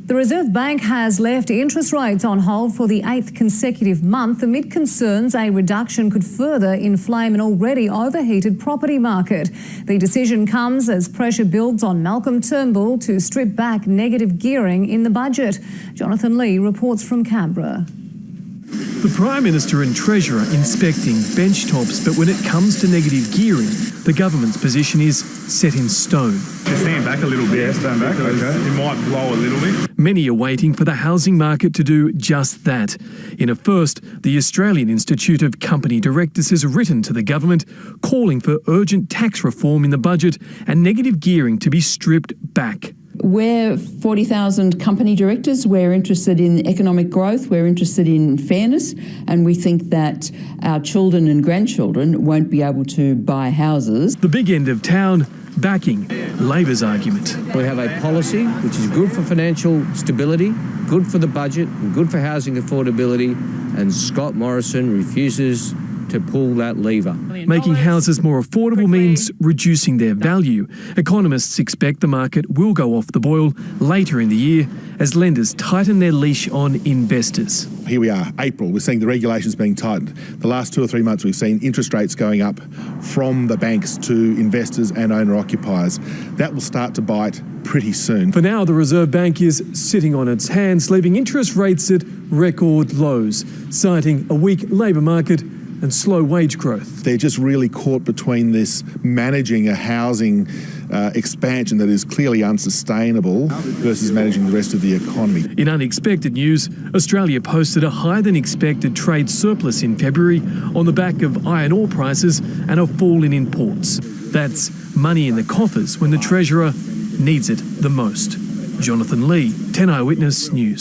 The Reserve Bank has left interest rates on hold for the 8th consecutive month amid concerns a reduction could further inflame an already overheated property market. The decision comes as pressure builds on Malcolm Turnbull to strip back negative gearing in the budget. Jonathan Lee reports from Canberra. The Prime Minister and Treasurer inspecting bench tops, but when it comes to negative gearing, the government's position is set in stone. Stand back a little bit. Yeah, stand back, okay. It might blow a little bit. Many are waiting for the housing market to do just that. In a first, the Australian Institute of Company Directors has written to the government calling for urgent tax reform in the budget and negative gearing to be stripped back. We're 40,000 company directors. We're interested in economic growth. We're interested in fairness. And we think that our children and grandchildren won't be able to buy houses. The big end of town backing Labor's argument. We have a policy which is good for financial stability, good for the budget and good for housing affordability, and Scott Morrison refuses to pull that lever. Making houses more affordable means reducing their value. Economists expect the market will go off the boil later in the year as lenders tighten their leash on investors. Here we are, April, we're seeing the regulations being tightened. The last 2 or 3 months we've seen interest rates going up from the banks to investors and owner-occupiers. That will start to bite pretty soon. For now, the Reserve Bank is sitting on its hands, leaving interest rates at record lows, citing a weak labour market and slow wage growth. They're just really caught between this managing a housing expansion that is clearly unsustainable versus managing the rest of the economy. In unexpected news, Australia posted a higher than expected trade surplus in February on the back of iron ore prices and a fall in imports. That's money in the coffers when the Treasurer needs it the most. Jonathan Lee, 10 Eyewitness News.